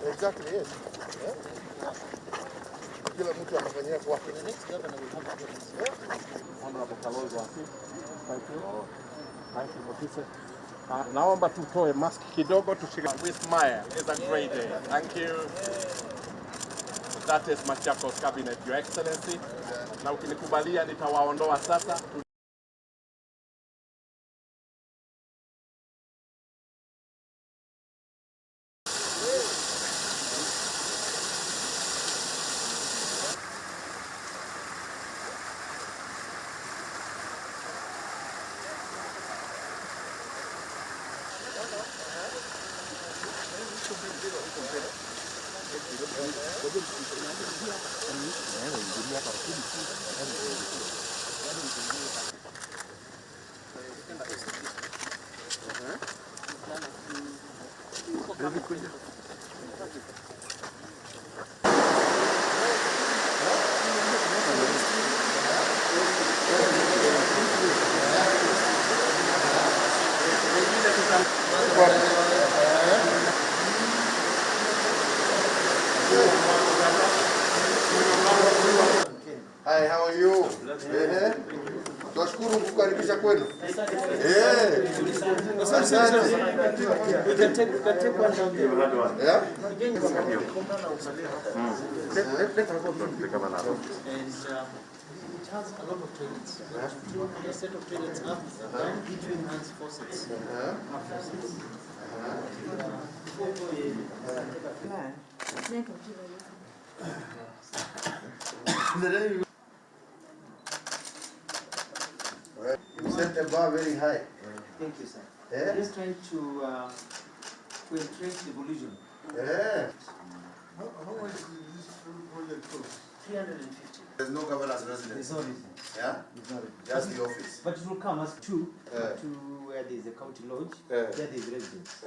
Exactly, yes. Kila mtu anafanyia kwake. The next governor will have to do this. Honorable Kalonzo, thank you. Thank you, naomba tutoe mask kidogo tushike. We smile. It's a great day. Thank you. That is Machakos cabinet, Your Excellency. Na ukinikubalia nitawaondoa sasa. Hi, how are you? Tunashukuru kukaribisha kwenu. Asante. We can take one down there. Yeah? Let's have one. And it has a lot of toilets. A set of toilets up between hands faucets. You set the bar very high. Thank you, sir. Yeah? Just trying to entrench devolution. Yeah. How much is this project cost? 350. There's no governor's residence. It's not written. Yeah? It's not written. Just the office. But it will come as two to where there is a county lodge, there is residence.